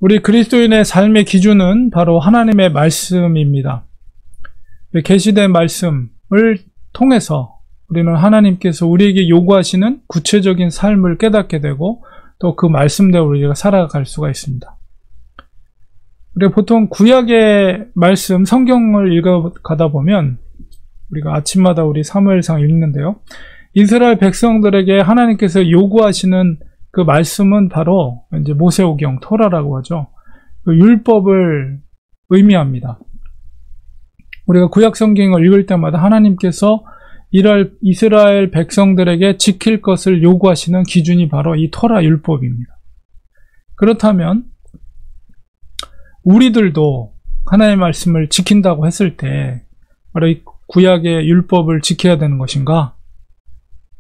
우리 그리스도인의 삶의 기준은 바로 하나님의 말씀입니다. 계시된 말씀을 통해서 우리는 하나님께서 우리에게 요구하시는 구체적인 삶을 깨닫게 되고 또 그 말씀대로 우리가 살아갈 수가 있습니다. 우리가 보통 구약의 말씀, 성경을 읽어가다 보면 우리가 아침마다 우리 사무엘상 읽는데요. 이스라엘 백성들에게 하나님께서 요구하시는 그 말씀은 바로 이제 모세오경, 토라라고 하죠. 그 율법을 의미합니다. 우리가 구약 성경을 읽을 때마다 하나님께서 이스라엘 백성들에게 지킬 것을 요구하시는 기준이 바로 이 토라 율법입니다. 그렇다면 우리들도 하나님의 말씀을 지킨다고 했을 때 바로 이 구약의 율법을 지켜야 되는 것인가?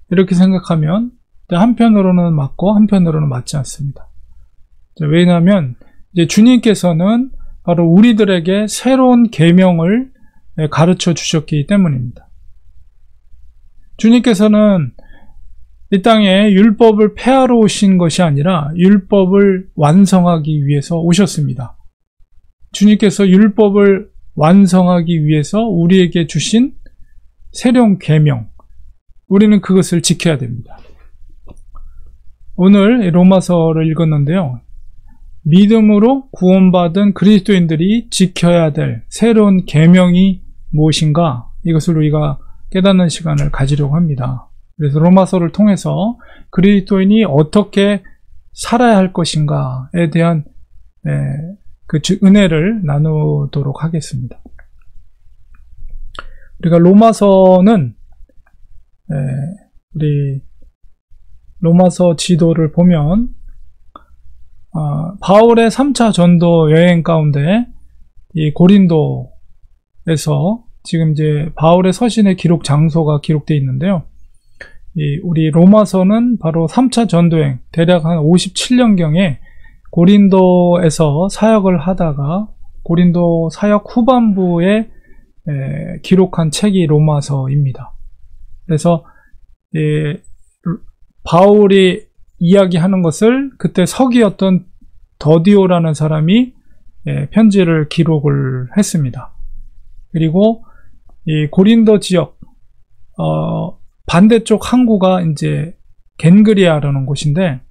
이렇게 생각하면 한편으로는 맞고 한편으로는 맞지 않습니다. 왜냐하면 이제 주님께서는 바로 우리들에게 새로운 계명을 가르쳐 주셨기 때문입니다. 주님께서는 이 땅에 율법을 폐하러 오신 것이 아니라 율법을 완성하기 위해서 오셨습니다. 주님께서 율법을 완성하기 위해서 우리에게 주신 새로운 계명, 우리는 그것을 지켜야 됩니다. 오늘 로마서를 읽었는데요. 믿음으로 구원받은 그리스도인들이 지켜야 될 새로운 계명이 무엇인가? 이것을 우리가 깨닫는 시간을 가지려고 합니다. 그래서 로마서를 통해서 그리스도인이 어떻게 살아야 할 것인가에 대한 그 은혜를 나누도록 하겠습니다. 우리가 로마서는 우리 로마서 지도를 보면 바울의 3차 전도 여행 가운데 이 고린도에서 지금 이제 바울의 서신의 기록 장소가 기록되어 있는데요. 우리 로마서는 바로 3차 전도여행, 대략 한 57년경에 고린도에서 사역을 하다가 고린도 사역 후반부에 기록한 책이 로마서입니다. 그래서 바울이 이야기하는 것을 그때 서기였던 더디오라는 사람이 편지를 기록을 했습니다. 그리고 이 고린도 지역 반대쪽 항구가 이제 겐그리아라는 곳인데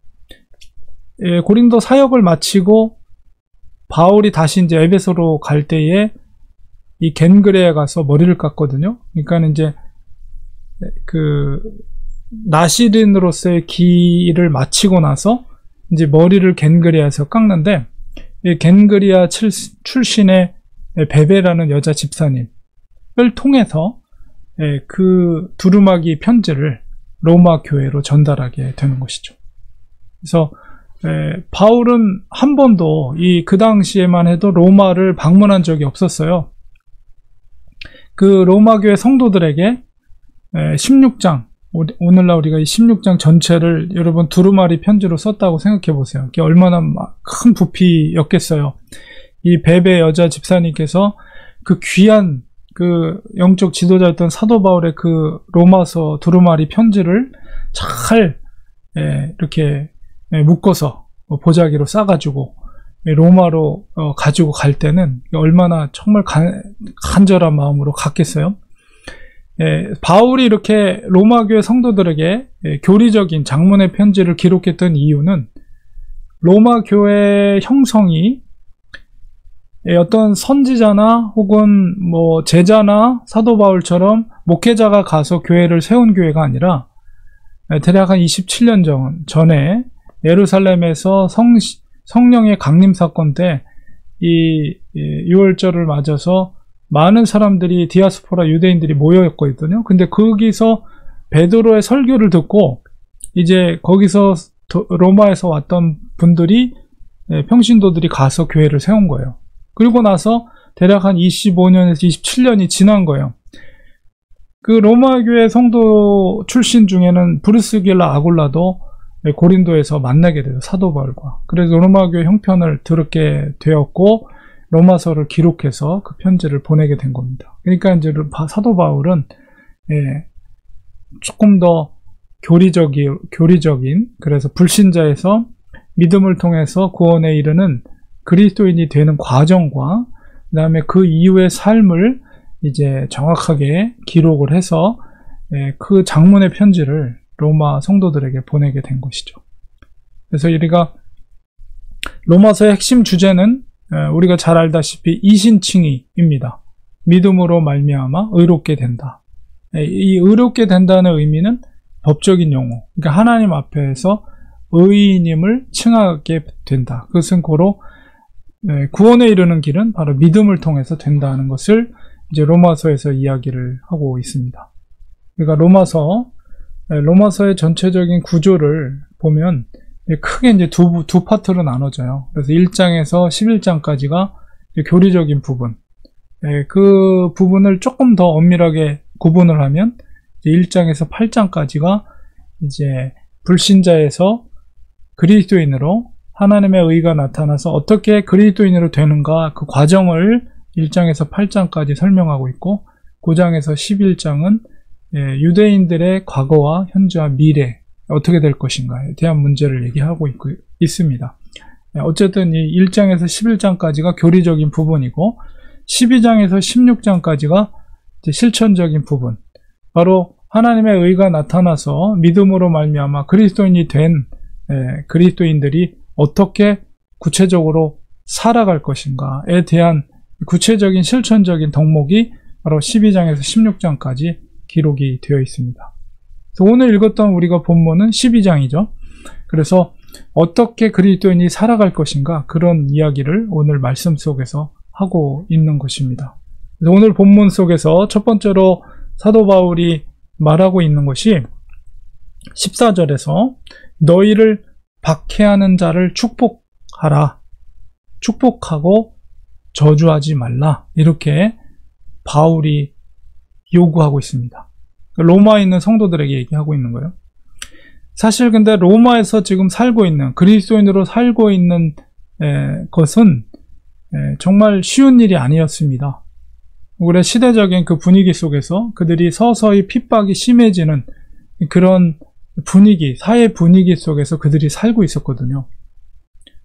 고린도 사역을 마치고 바울이 다시 이제 에베소로 갈 때에 이 겐그리아에 가서 머리를 깎거든요. 그러니까 이제 그 나시린으로서의 길을 마치고 나서 이제 머리를 겐그리아에서 깎는데 이 겐그리아 출신의 베베라는 여자 집사님을 통해서 그 두루마기 편지를 로마 교회로 전달하게 되는 것이죠. 그래서 바울은 한 번도 그 당시에만 해도 로마를 방문한 적이 없었어요. 그 로마 교회 성도들에게 16장, 오늘날 우리가 이 16장 전체를 여러분 두루마리 편지로 썼다고 생각해 보세요. 이게 얼마나 큰 부피였겠어요. 이 베베 여자 집사님께서 그 귀한 그 영적 지도자였던 사도 바울의 그 로마서 두루마리 편지를 잘 이렇게 묶어서 보자기로 싸가지고 로마로 가지고 갈 때는 얼마나 정말 간절한 마음으로 갔겠어요. 바울이 이렇게 로마 교회 성도들에게 교리적인 장문의 편지를 기록했던 이유는 로마 교회 형성이 어떤 선지자나 혹은 뭐 제자나 사도 바울처럼 목회자가 가서 교회를 세운 교회가 아니라 대략 한 27년 전에 예루살렘에서 성령의 강림 사건 때 이 6월절을 맞아서 많은 사람들이 디아스포라 유대인들이 모여있거든요. 근데 거기서 베드로의 설교를 듣고 이제 거기서 로마에서 왔던 분들이 평신도들이 가서 교회를 세운 거예요. 그리고 나서 대략 한 25년에서 27년이 지난 거예요. 그 로마 교회 성도 출신 중에는 브루스길라 아굴라도 고린도에서 만나게 돼요. 사도 바울과. 그래서 로마 교회 형편을 들게 되었고 로마서를 기록해서 그 편지를 보내게 된 겁니다. 그러니까 이제 사도 바울은 조금 더 교리적인 그래서 불신자에서 믿음을 통해서 구원에 이르는 그리스도인이 되는 과정과 그 다음에 그 이후의 삶을 이제 정확하게 기록을 해서 그 장문의 편지를 로마 성도들에게 보내게 된 것이죠. 그래서 우리가 로마서의 핵심 주제는 우리가 잘 알다시피 이신칭의입니다. 믿음으로 말미암아 의롭게 된다. 이 의롭게 된다는 의미는 법적인 용어, 그러니까 하나님 앞에서 의인임을 칭하게 된다. 그것은 고로 구원에 이르는 길은 바로 믿음을 통해서 된다는 것을 이제 로마서에서 이야기를 하고 있습니다. 그러니까 로마서의 전체적인 구조를 보면 크게 이제 두 파트로 나눠져요. 그래서 1장에서 11장까지가 교리적인 부분, 그 부분을 조금 더 엄밀하게 구분을 하면 1장에서 8장까지가 이제 불신자에서 그리스도인으로 하나님의 의가 나타나서 어떻게 그리스도인으로 되는가 그 과정을 1장에서 8장까지 설명하고 있고 9장에서 11장은 유대인들의 과거와 현재와 미래 어떻게 될 것인가에 대한 문제를 얘기하고 있습니다. 어쨌든 이 1장에서 11장까지가 교리적인 부분이고 12장에서 16장까지가 이제 실천적인 부분, 바로 하나님의 의가 나타나서 믿음으로 말미암아 그리스도인이 된 그리스도인들이 어떻게 구체적으로 살아갈 것인가에 대한 구체적인 실천적인 덕목이 바로 12장에서 16장까지 기록이 되어 있습니다. 그래서 오늘 읽었던 우리가 본문은 12장이죠. 그래서 어떻게 그리스도인이 살아갈 것인가 그런 이야기를 오늘 말씀 속에서 하고 있는 것입니다. 그래서 오늘 본문 속에서 첫 번째로 사도 바울이 말하고 있는 것이 14절에서 너희를 박해하는 자를 축복하라. 축복하고 저주하지 말라. 이렇게 바울이 요구하고 있습니다. 로마에 있는 성도들에게 얘기하고 있는 거예요. 사실 근데 로마에서 지금 살고 있는 그리스도인으로 살고 있는 것은 정말 쉬운 일이 아니었습니다. 우리 시대적인 그 분위기 속에서 그들이 서서히 핍박이 심해지는 그런 분위기, 사회 분위기 속에서 그들이 살고 있었거든요.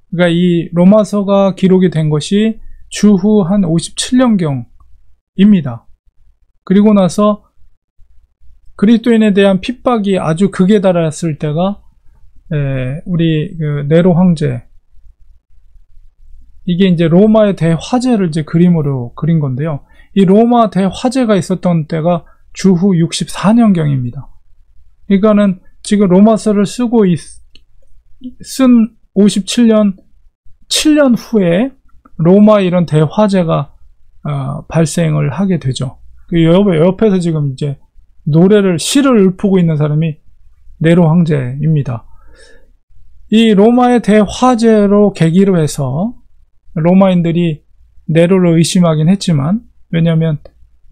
그러니까 이 로마서가 기록이 된 것이 주후 한 57년경입니다. 그리고 나서 그리스도인에 대한 핍박이 아주 극에 달했을 때가 우리 그 네로 황제, 이게 이제 로마의 대화재를 이제 그림으로 그린 건데요. 이 로마 대화재가 있었던 때가 주후 64년경입니다. 그러니까는 지금 로마서를 쓴 57년, 7년 후에 로마 이런 대화재가 발생을 하게 되죠. 그 옆에서 지금 이제 시를 읊고 있는 사람이 네로 황제입니다. 이 로마의 대화재로 계기로 해서 로마인들이 네로를 의심하긴 했지만, 왜냐하면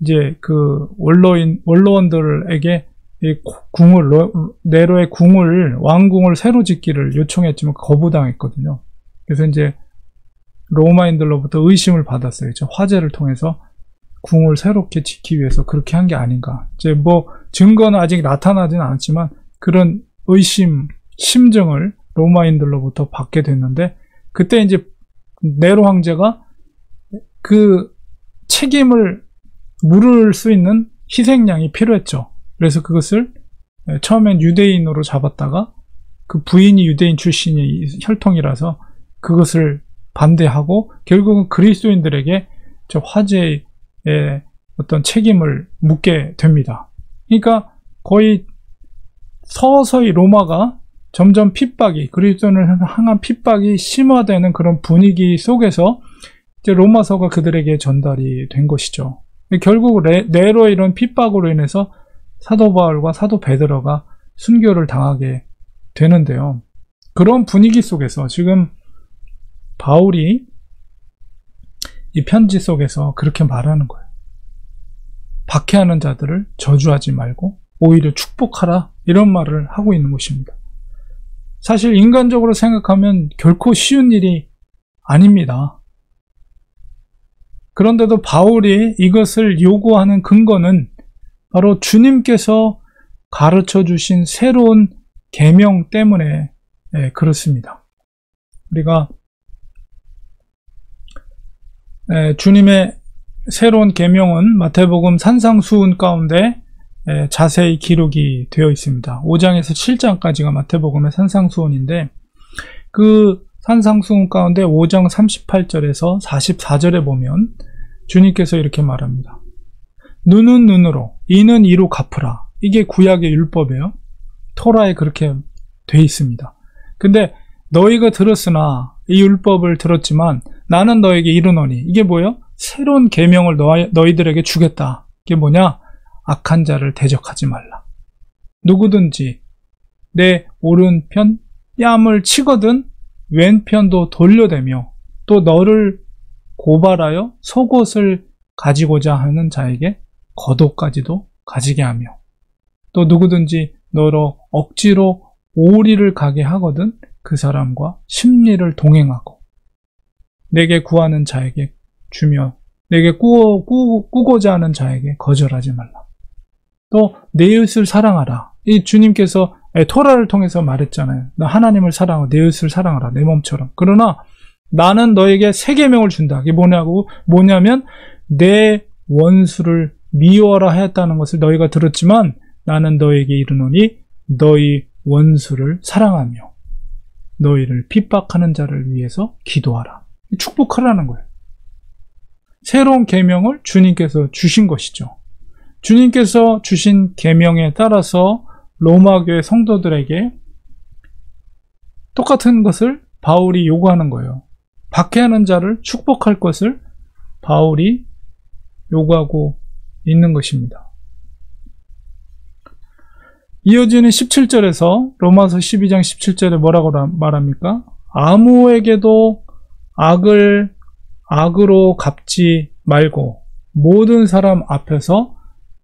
이제 그 원로원들에게 이 네로의 왕궁을 새로 짓기를 요청했지만 거부당했거든요. 그래서 이제 로마인들로부터 의심을 받았어요. 저 화재를 통해서 궁을 새롭게 짓기 위해서 그렇게 한 게 아닌가. 이제 뭐 증거는 아직 나타나진 않았지만 그런 심증을 로마인들로부터 받게 됐는데, 그때 이제 네로 황제가 그 책임을 물을 수 있는 희생양이 필요했죠. 그래서 그것을 처음엔 유대인으로 잡았다가 그 부인이 유대인 출신이 혈통이라서 그것을 반대하고 결국은 그리스도인들에게 저 화재의 어떤 책임을 묻게 됩니다. 그러니까 거의 서서히 로마가 점점 그리스도인을 향한 핍박이 심화되는 그런 분위기 속에서 이제 로마서가 그들에게 전달이 된 것이죠. 결국 네로의 이런 핍박으로 인해서 사도 바울과 사도 베드로가 순교를 당하게 되는데요. 그런 분위기 속에서 지금 바울이 이 편지 속에서 그렇게 말하는 거예요. 박해하는 자들을 저주하지 말고 오히려 축복하라, 이런 말을 하고 있는 것입니다. 사실 인간적으로 생각하면 결코 쉬운 일이 아닙니다. 그런데도 바울이 이것을 요구하는 근거는 바로 주님께서 가르쳐 주신 새로운 계명 때문에 그렇습니다. 우리가 주님의 새로운 계명은 마태복음 산상수훈 가운데 자세히 기록이 되어 있습니다. 5장에서 7장까지가 마태복음의 산상수훈인데, 그 산상수훈 가운데 5장 38절에서 44절에 보면 주님께서 이렇게 말합니다. 눈은 눈으로, 이는 이로 갚으라. 이게 구약의 율법이에요. 토라에 그렇게 돼 있습니다. 근데 너희가 들었으나, 이 율법을 들었지만 나는 너에게 이르노니, 이게 뭐예요? 새로운 계명을 너희들에게 주겠다. 이게 뭐냐? 악한 자를 대적하지 말라. 누구든지 내 오른편 뺨을 치거든 왼편도 돌려대며 또 너를 고발하여 속옷을 가지고자 하는 자에게 겉옷까지도 가지게 하며, 또 누구든지 너로 억지로 오리를 가게 하거든 그 사람과 심리를 동행하고, 내게 구하는 자에게 주며 내게 꾸고자 하는 자에게 거절하지 말라. 또 내 이웃을 사랑하라. 이 주님께서 토라를 통해서 말했잖아요. 나 하나님을 사랑하고 내 이웃을 사랑하라, 내 몸처럼. 그러나 나는 너에게 새 계명을 준다. 이게 뭐냐면 내 원수를 미워하라 하였다는 것을 너희가 들었지만 나는 너에게 이르노니 너희 원수를 사랑하며 너희를 핍박하는 자를 위해서 기도하라. 축복하라는 거예요. 새로운 계명을 주님께서 주신 것이죠. 주님께서 주신 계명에 따라서 로마교회 성도들에게 똑같은 것을 바울이 요구하는 거예요. 박해하는 자를 축복할 것을 바울이 요구하고 있는 것입니다. 이어지는 17절에서 로마서 12장 17절에 뭐라고 말합니까? 아무에게도 악을 악으로 갚지 말고 모든 사람 앞에서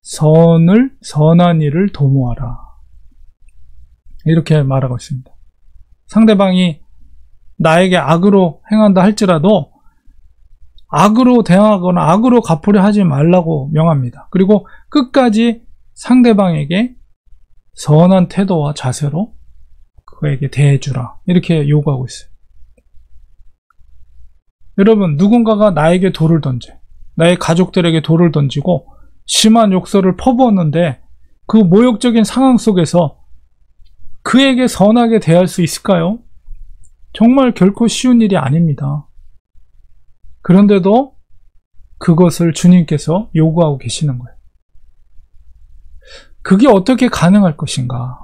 선한 일을 도모하라. 이렇게 말하고 있습니다. 상대방이 나에게 악으로 행한다 할지라도 악으로 대항하거나 악으로 갚으려 하지 말라고 명합니다. 그리고 끝까지 상대방에게 선한 태도와 자세로 그에게 대해주라. 이렇게 요구하고 있어요. 여러분, 누군가가 나에게 돌을 던져, 나의 가족들에게 돌을 던지고 심한 욕설을 퍼부었는데 그 모욕적인 상황 속에서 그에게 선하게 대할 수 있을까요? 정말 결코 쉬운 일이 아닙니다. 그런데도 그것을 주님께서 요구하고 계시는 거예요. 그게 어떻게 가능할 것인가?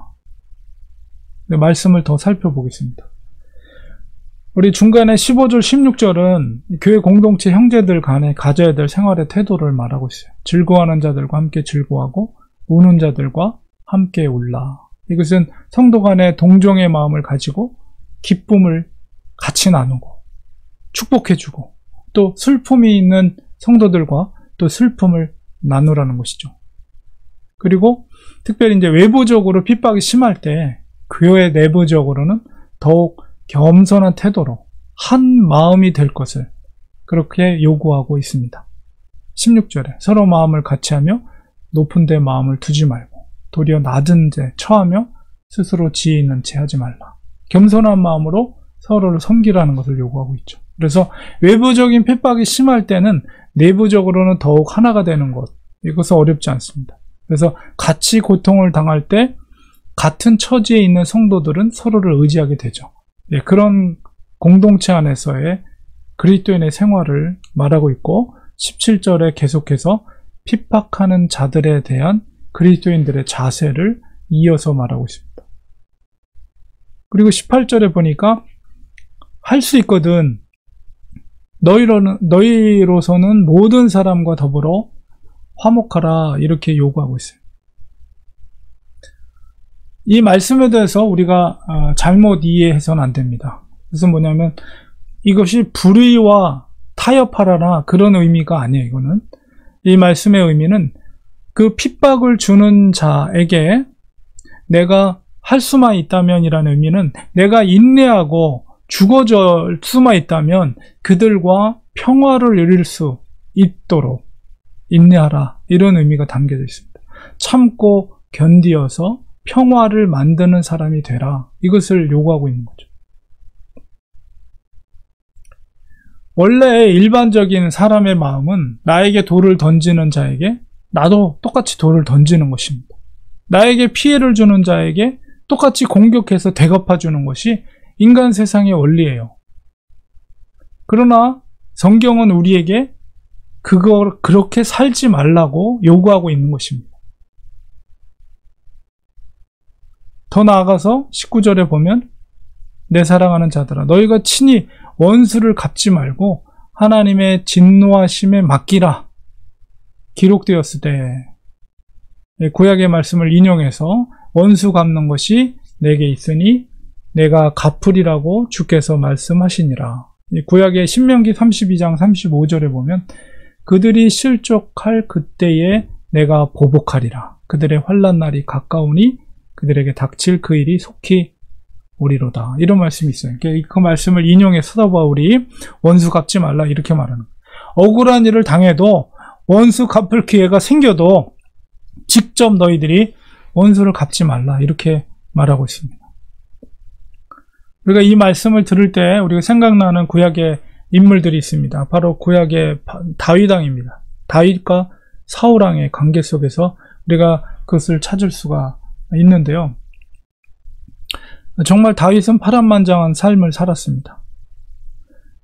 말씀을 더 살펴보겠습니다. 우리 중간에 15절, 16절은 교회 공동체 형제들 간에 가져야 될 생활의 태도를 말하고 있어요. 즐거워하는 자들과 함께 즐거워하고 우는 자들과 함께 울라. 이것은 성도 간의 동정의 마음을 가지고 기쁨을 같이 나누고 축복해주고 또 슬픔이 있는 성도들과 또 슬픔을 나누라는 것이죠. 그리고 특별히 이제 외부적으로 핍박이 심할 때 교회 내부적으로는 더욱 겸손한 태도로 한 마음이 될 것을 그렇게 요구하고 있습니다. 16절에 서로 마음을 같이하며 높은 데 마음을 두지 말고 도리어 낮은 데 처하며 스스로 지혜 있는 채 하지 말라. 겸손한 마음으로 서로를 섬기라는 것을 요구하고 있죠. 그래서 외부적인 핍박이 심할 때는 내부적으로는 더욱 하나가 되는 것, 이것은 어렵지 않습니다. 그래서 같이 고통을 당할 때 같은 처지에 있는 성도들은 서로를 의지하게 되죠. 예, 그런 공동체 안에서의 그리스도인의 생활을 말하고 있고 17절에 계속해서 핍박하는 자들에 대한 그리스도인들의 자세를 이어서 말하고 있습니다. 그리고 18절에 보니까 할 수 있거든 너희로서는 모든 사람과 더불어 화목하라 이렇게 요구하고 있어요. 이 말씀에 대해서 우리가 잘못 이해해서는 안 됩니다. 그래서 뭐냐면 이것이 불의와 타협하라나 그런 의미가 아니에요. 이거는 이 말씀의 의미는 그 핍박을 주는 자에게 내가 할 수만 있다면이라는 의미는 내가 인내하고 죽어줄 수만 있다면 그들과 평화를 누릴 수 있도록 인내하라 이런 의미가 담겨져 있습니다. 참고 견디어서 평화를 만드는 사람이 되라 이것을 요구하고 있는 거죠. 원래 일반적인 사람의 마음은 나에게 돌을 던지는 자에게 나도 똑같이 돌을 던지는 것입니다. 나에게 피해를 주는 자에게 똑같이 공격해서 대갚아주는 것이 인간 세상의 원리예요. 그러나 성경은 우리에게 그걸 그렇게 살지 말라고 요구하고 있는 것입니다. 더 나아가서 19절에 보면 내 사랑하는 자들아 너희가 친히 원수를 갚지 말고 하나님의 진노하심에 맡기라 기록되었을 때 구약의 말씀을 인용해서 원수 갚는 것이 내게 있으니 내가 갚으리라고 주께서 말씀하시니라. 구약의 신명기 32장 35절에 보면 그들이 실족할 그때에 내가 보복하리라. 그들의 환난 날이 가까우니 그들에게 닥칠 그 일이 속히 오리로다. 이런 말씀이 있어요. 그 말씀을 인용해 사도 바울이 원수 갚지 말라 이렇게 말하는 거예요. 억울한 일을 당해도 원수 갚을 기회가 생겨도 직접 너희들이 원수를 갚지 말라 이렇게 말하고 있습니다. 우리가 이 말씀을 들을 때 우리가 생각나는 구약의 인물들이 있습니다. 바로 구약의 다윗 왕입니다. 다윗과 사울 왕의 관계 속에서 우리가 그것을 찾을 수가 있는데요. 정말 다윗은 파란만장한 삶을 살았습니다.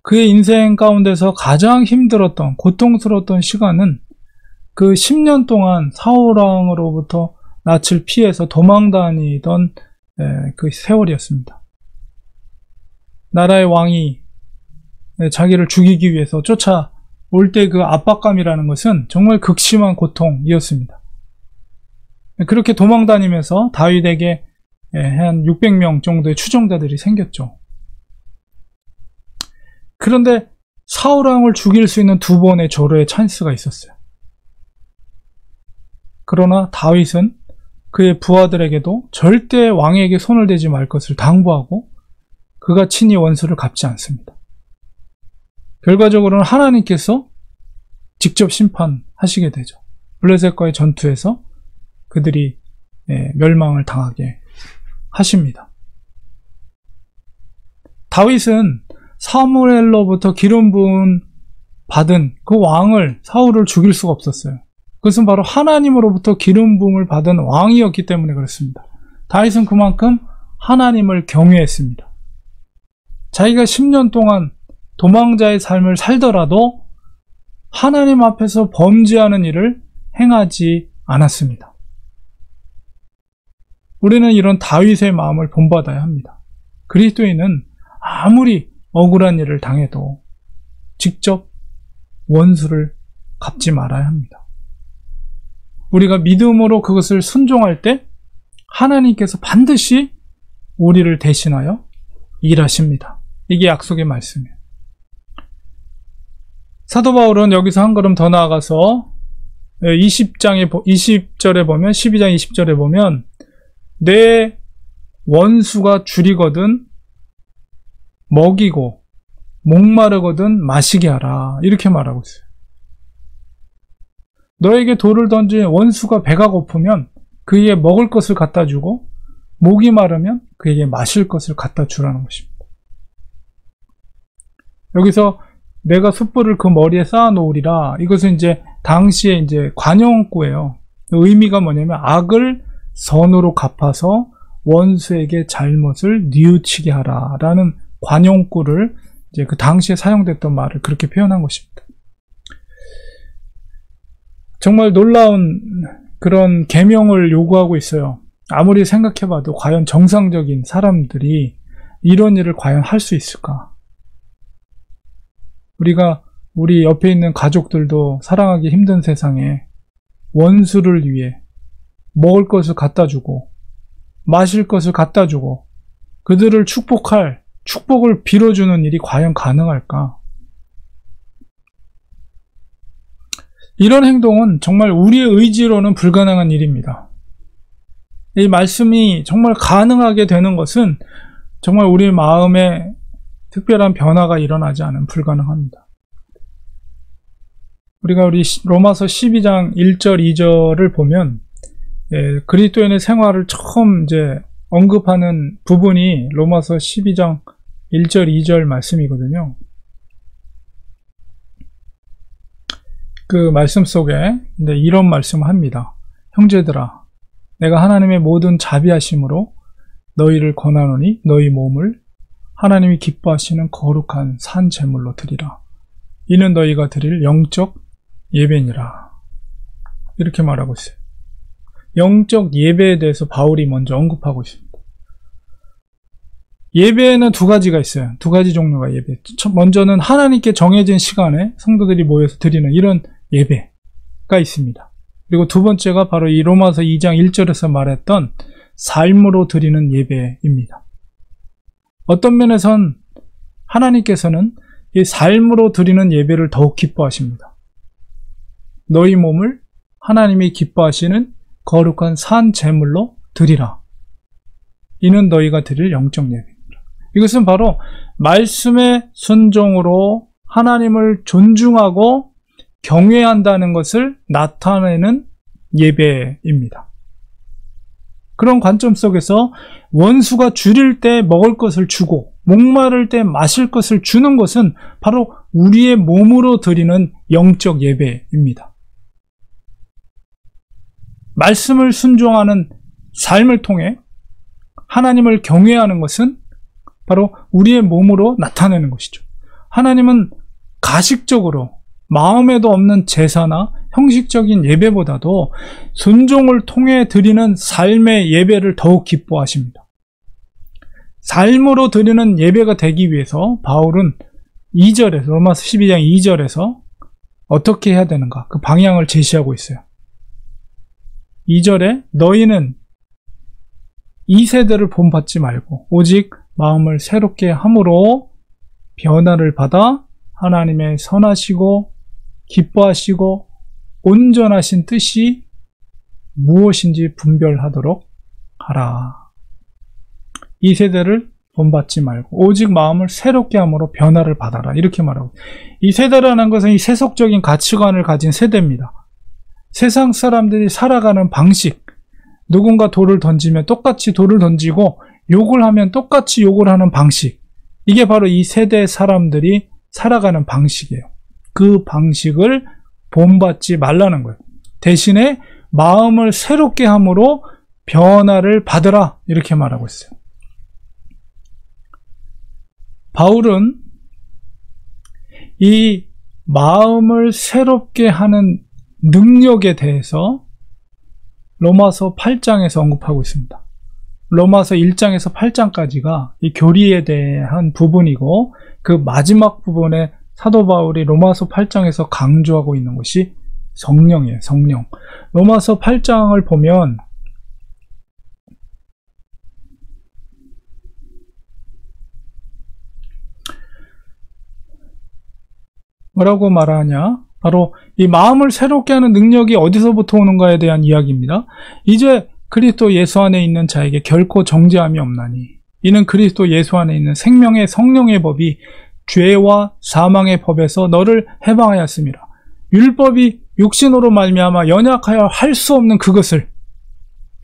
그의 인생 가운데서 가장 힘들었던 고통스러웠던 시간은 그 10년 동안 사울 왕으로부터 낯을 피해서 도망다니던 그 세월이었습니다. 나라의 왕이 자기를 죽이기 위해서 쫓아올 때 그 압박감이라는 것은 정말 극심한 고통이었습니다. 그렇게 도망다니면서 다윗에게 한 600명 정도의 추종자들이 생겼죠. 그런데 사울 왕을 죽일 수 있는 두 번의 절호의 찬스가 있었어요. 그러나 다윗은 그의 부하들에게도 절대 왕에게 손을 대지 말 것을 당부하고 그가 친히 원수를 갚지 않습니다. 결과적으로는 하나님께서 직접 심판하시게 되죠. 블레셋과의 전투에서 그들이 멸망을 당하게 하십니다. 다윗은 사무엘로부터 기름 부음 받은 그 왕을 사울을 죽일 수가 없었어요. 그것은 바로 하나님으로부터 기름 부음을 받은 왕이었기 때문에 그렇습니다. 다윗은 그만큼 하나님을 경외했습니다. 자기가 10년 동안 도망자의 삶을 살더라도 하나님 앞에서 범죄하는 일을 행하지 않았습니다. 우리는 이런 다윗의 마음을 본받아야 합니다. 그리스도인은 아무리 억울한 일을 당해도 직접 원수를 갚지 말아야 합니다. 우리가 믿음으로 그것을 순종할 때 하나님께서 반드시 우리를 대신하여 일하십니다. 이게 약속의 말씀이에요. 사도 바울은 여기서 한 걸음 더 나아가서 20절에 보면 12장 20절에 보면 내 원수가 줄이거든 먹이고 목마르거든 마시게 하라 이렇게 말하고 있어요. 너에게 돌을 던진 원수가 배가 고프면 그에게 먹을 것을 갖다 주고 목이 마르면 그에게 마실 것을 갖다 주라는 것입니다. 여기서 내가 숯불을 그 머리에 쌓아 놓으리라 이것은 이제 당시에 이제 관용구예요. 의미가 뭐냐면 악을 선으로 갚아서 원수에게 잘못을 뉘우치게 하라라는 관용구를 이제 그 당시에 사용됐던 말을 그렇게 표현한 것입니다. 정말 놀라운 그런 계명을 요구하고 있어요. 아무리 생각해봐도 과연 정상적인 사람들이 이런 일을 과연 할 수 있을까? 우리가 우리 옆에 있는 가족들도 사랑하기 힘든 세상에 원수를 위해 먹을 것을 갖다 주고 마실 것을 갖다 주고 그들을 축복할 축복을 빌어주는 일이 과연 가능할까? 이런 행동은 정말 우리의 의지로는 불가능한 일입니다. 이 말씀이 정말 가능하게 되는 것은 정말 우리 마음에 특별한 변화가 일어나지 않으면 불가능합니다. 우리가 로마서 12장 1절 2절을 보면 그리스도인의 생활을 처음 이제 언급하는 부분이 로마서 12장 1절 2절 말씀이거든요. 그 말씀 속에 이런 말씀을 합니다. 형제들아, 내가 하나님의 모든 자비하심으로 너희를 권하노니 너희 몸을 하나님이 기뻐하시는 거룩한 산 제물로 드리라. 이는 너희가 드릴 영적 예배니라. 이렇게 말하고 있어요. 영적 예배에 대해서 바울이 먼저 언급하고 있습니다. 예배에는 두 가지가 있어요. 두 가지 종류가 예배. 먼저는 하나님께 정해진 시간에 성도들이 모여서 드리는 이런 예배가 있습니다. 그리고 두 번째가 바로 이 로마서 2장 1절에서 말했던 삶으로 드리는 예배입니다. 어떤 면에선 하나님께서는 이 삶으로 드리는 예배를 더욱 기뻐하십니다. 너희 몸을 하나님이 기뻐하시는 거룩한 산 제물로 드리라. 이는 너희가 드릴 영적 예배입니다. 이것은 바로 말씀의 순종으로 하나님을 존중하고 경외한다는 것을 나타내는 예배입니다. 그런 관점 속에서 원수가 줄일 때 먹을 것을 주고 목마를 때 마실 것을 주는 것은 바로 우리의 몸으로 드리는 영적 예배입니다. 말씀을 순종하는 삶을 통해 하나님을 경외하는 것은 바로 우리의 몸으로 나타내는 것이죠. 하나님은 가식적으로 마음에도 없는 제사나 형식적인 예배보다도 순종을 통해 드리는 삶의 예배를 더욱 기뻐하십니다. 삶으로 드리는 예배가 되기 위해서 바울은 2절에서 로마서 12장 2절에서 어떻게 해야 되는가 그 방향을 제시하고 있어요. 2절에 너희는 이 세대를 본받지 말고 오직 마음을 새롭게 함으로 변화를 받아 하나님의 선하시고 기뻐하시고 온전하신 뜻이 무엇인지 분별하도록 하라. 이 세대를 본받지 말고 오직 마음을 새롭게 함으로 변화를 받아라. 이렇게 말하고, 이 세대라는 것은 이 세속적인 가치관을 가진 세대입니다. 세상 사람들이 살아가는 방식, 누군가 돌을 던지면 똑같이 돌을 던지고 욕을 하면 똑같이 욕을 하는 방식, 이게 바로 이 세대 사람들이 살아가는 방식이에요. 그 방식을 본받지 말라는 거예요. 대신에 마음을 새롭게 함으로 변화를 받으라. 이렇게 말하고 있어요. 바울은 이 마음을 새롭게 하는 능력에 대해서 로마서 8장에서 언급하고 있습니다. 로마서 1장에서 8장까지가 이 교리에 대한 부분이고, 그 마지막 부분에 사도 바울이 로마서 8장에서 강조하고 있는 것이 성령이에요. 성령. 로마서 8장을 보면 뭐라고 말하냐? 바로 이 마음을 새롭게 하는 능력이 어디서부터 오는가에 대한 이야기입니다. 이제 그리스도 예수 안에 있는 자에게 결코 정죄함이 없나니 이는 그리스도 예수 안에 있는 생명의 성령의 법이 죄와 사망의 법에서 너를 해방하였습니다. 율법이 육신으로 말미암아 연약하여 할 수 없는 그것을,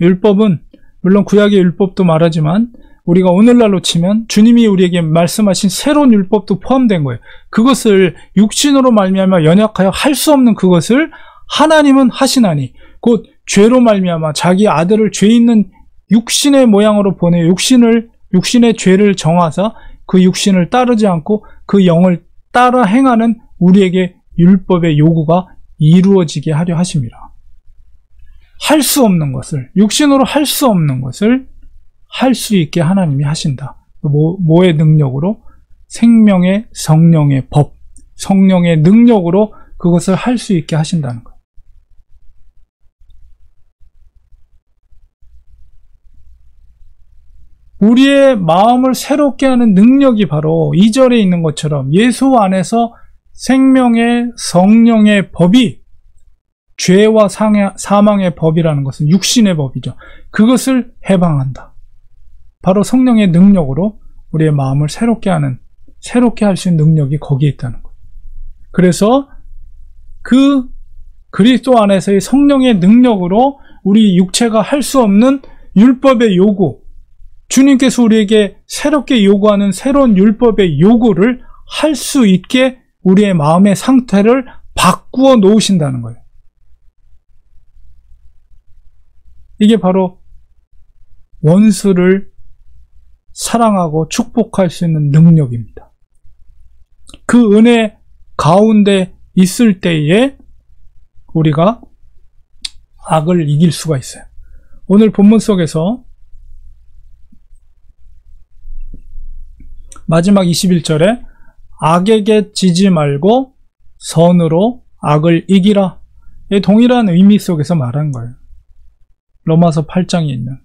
율법은 물론 구약의 율법도 말하지만 우리가 오늘날로 치면 주님이 우리에게 말씀하신 새로운 율법도 포함된 거예요. 그것을 육신으로 말미암아 연약하여 할 수 없는 그것을 하나님은 하시나니 곧 죄로 말미암아 자기 아들을 죄 있는 육신의 모양으로 보내 육신의 죄를 정하사 그 육신을 따르지 않고 그 영을 따라 행하는 우리에게 율법의 요구가 이루어지게 하려 하십니다. 할 수 없는 것을, 육신으로 할 수 없는 것을 할 수 있게 하나님이 하신다. 뭐의 능력으로? 생명의 성령의 법, 성령의 능력으로 그것을 할 수 있게 하신다는 거예요. 우리의 마음을 새롭게 하는 능력이 바로 2절에 있는 것처럼 예수 안에서 생명의 성령의 법이, 죄와 사망의 법이라는 것은 육신의 법이죠. 그것을 해방한다. 바로 성령의 능력으로 우리의 마음을 새롭게 할 수 있는 능력이 거기에 있다는 거예요. 그래서 그 그리스도 안에서의 성령의 능력으로 우리 육체가 할 수 없는 율법의 요구, 주님께서 우리에게 새롭게 요구하는 새로운 율법의 요구를 할 수 있게 우리의 마음의 상태를 바꾸어 놓으신다는 거예요. 이게 바로 원수를 사랑하고 축복할 수 있는 능력입니다. 그 은혜 가운데 있을 때에 우리가 악을 이길 수가 있어요. 오늘 본문 속에서 마지막 21절에 악에게 지지 말고 선으로 악을 이기라. 동일한 의미 속에서 말한 거예요. 로마서 8장에 있는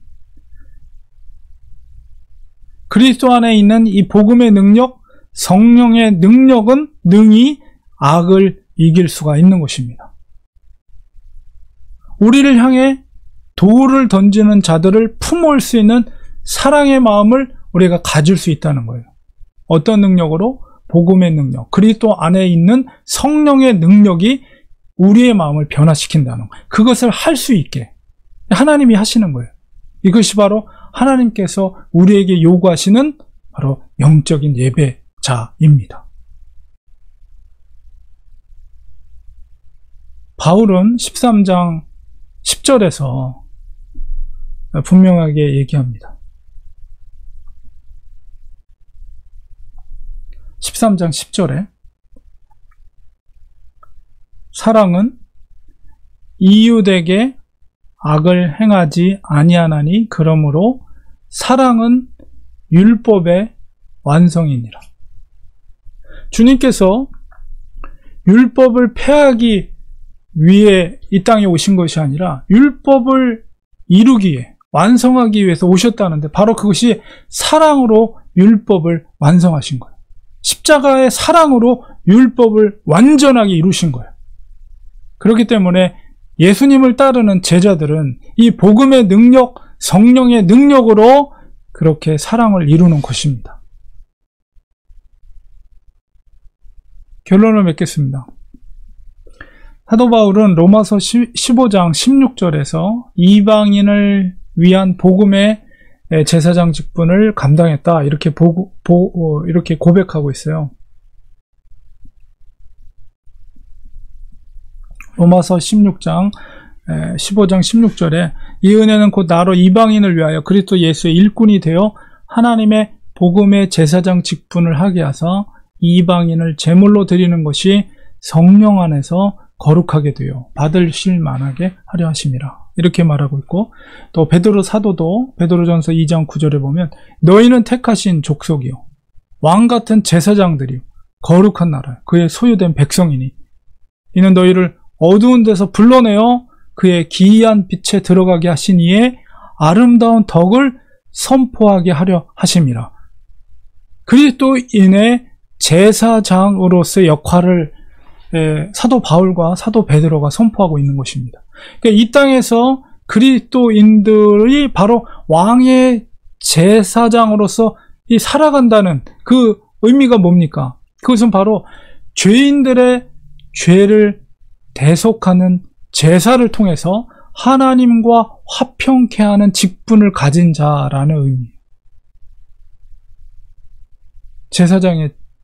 그리스도 안에 있는 이 복음의 능력, 성령의 능력은 능히 악을 이길 수가 있는 것입니다. 우리를 향해 돌을 던지는 자들을 품을 수 있는 사랑의 마음을 우리가 가질 수 있다는 거예요. 어떤 능력으로? 복음의 능력, 그리스도 안에 있는 성령의 능력이 우리의 마음을 변화시킨다는 거예요. 그것을 할 수 있게 하나님이 하시는 거예요. 이것이 바로 하나님께서 우리에게 요구하시는 바로 영적인 예배자입니다. 바울은 13장 10절에서 분명하게 얘기합니다. 13장 10절에 사랑은 이웃에게 악을 행하지 아니하나니 그러므로 사랑은 율법의 완성이니라. 주님께서 율법을 폐하기 위해 이 땅에 오신 것이 아니라 율법을 이루기 위해, 완성하기 위해서 오셨다는데 바로 그것이 사랑으로 율법을 완성하신 거예요. 십자가의 사랑으로 율법을 완전하게 이루신 거예요. 그렇기 때문에 예수님을 따르는 제자들은 이 복음의 능력, 성령의 능력으로 그렇게 사랑을 이루는 것입니다. 결론을 맺겠습니다. 사도 바울은 로마서 15장 16절에서 이방인을 위한 복음의 제사장 직분을 감당했다. 이렇게 이렇게 고백하고 있어요. 로마서 15장 16절에 이 은혜는 곧 나로 이방인을 위하여 그리스도 예수의 일꾼이 되어 하나님의 복음의 제사장 직분을 하게 하사 이방인을 제물로 드리는 것이 성령 안에서 거룩하게 되어 받으실 만하게 하려 하심이라. 이렇게 말하고 있고, 또 베드로 사도도 베드로전서 2장 9절에 보면 너희는 택하신 족속이요 왕같은 제사장들이요 거룩한 나라 그의 소유된 백성이니 이는 너희를 어두운 데서 불러내어 그의 기이한 빛에 들어가게 하신 이의 아름다운 덕을 선포하게 하려 하심이라. 그리스도인의 제사장으로서의 역할을 사도 바울과 사도 베드로가 선포하고 있는 것입니다. 그러니까 이 땅에서 그리스도인들이 바로 왕의 제사장으로서 살아간다는 그 의미가 뭡니까? 그것은 바로 죄인들의 죄를 대속하는 제사를 통해서 하나님과 화평케 하는 직분을 가진 자라는 의미예요.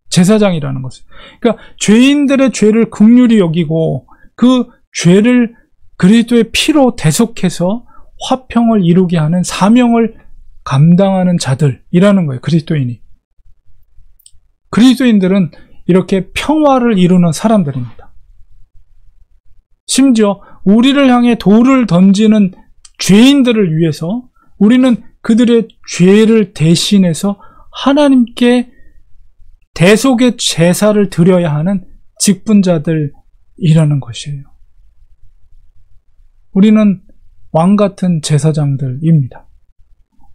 제사장이라는 것은. 그러니까 죄인들의 죄를 긍휼히 여기고 그 죄를 그리스도의 피로 대속해서 화평을 이루게 하는 사명을 감당하는 자들이라는 거예요. 그리스도인이. 그리스도인들은 이렇게 평화를 이루는 사람들입니다. 심지어 우리를 향해 돌을 던지는 죄인들을 위해서 우리는 그들의 죄를 대신해서 하나님께 대속의 제사를 드려야 하는 직분자들이라는 것이에요. 우리는 왕같은 제사장들입니다.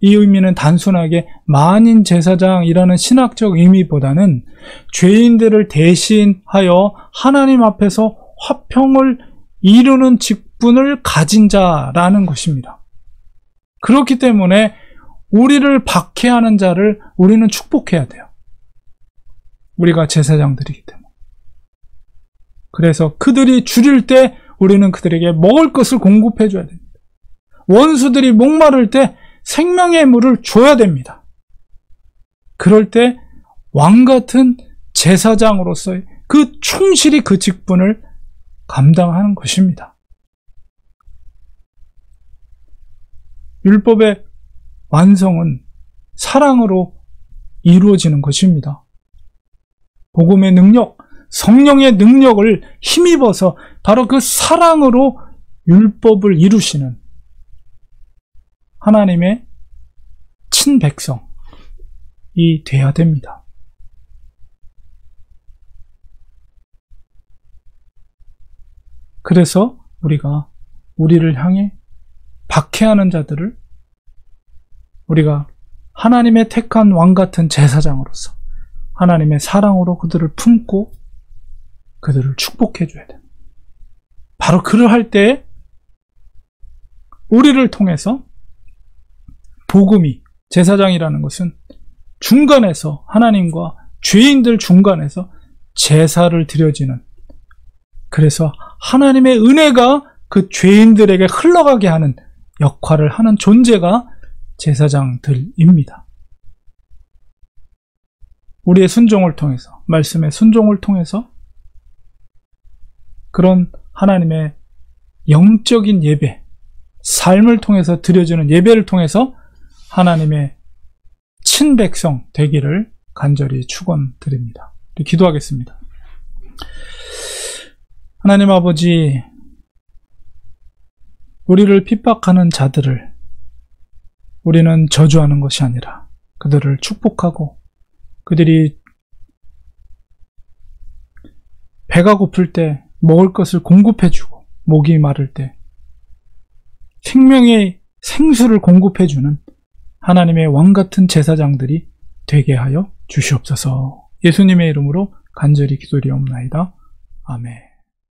이 의미는 단순하게 만인 제사장이라는 신학적 의미보다는 죄인들을 대신하여 하나님 앞에서 화평을 이루는 직분을 가진 자라는 것입니다. 그렇기 때문에 우리를 박해하는 자를 우리는 축복해야 돼요. 우리가 제사장들이기 때문에. 그래서 그들이 줄일 때 우리는 그들에게 먹을 것을 공급해 줘야 됩니다. 원수들이 목마를 때 생명의 물을 줘야 됩니다. 그럴 때 왕같은 제사장으로서의 그 충실히 그 직분을 감당하는 것입니다. 율법의 완성은 사랑으로 이루어지는 것입니다. 복음의 능력, 성령의 능력을 힘입어서 바로 그 사랑으로 율법을 이루시는 하나님의 친백성이 돼야 됩니다. 그래서 우리가 우리를 향해 박해하는 자들을 우리가 하나님의 택한 왕 같은 제사장으로서 하나님의 사랑으로 그들을 품고 그들을 축복해 줘야 됩니다. 바로 그러할 때 우리를 통해서 복음이, 제사장이라는 것은 중간에서 하나님과 죄인들 중간에서 제사를 드려지는, 그래서 하나님의 은혜가 그 죄인들에게 흘러가게 하는 역할을 하는 존재가 제사장들입니다. 우리의 순종을 통해서, 말씀의 순종을 통해서 그런 하나님의 영적인 예배, 삶을 통해서 드려지는 예배를 통해서 하나님의 친백성 되기를 간절히 축원드립니다. 기도하겠습니다. 하나님 아버지, 우리를 핍박하는 자들을 우리는 저주하는 것이 아니라 그들을 축복하고, 그들이 배가 고플 때 먹을 것을 공급해주고, 목이 마를 때 생명의 생수를 공급해주는 하나님의 왕같은 제사장들이 되게 하여 주시옵소서. 예수님의 이름으로 간절히 기도드리옵나이다. 아멘.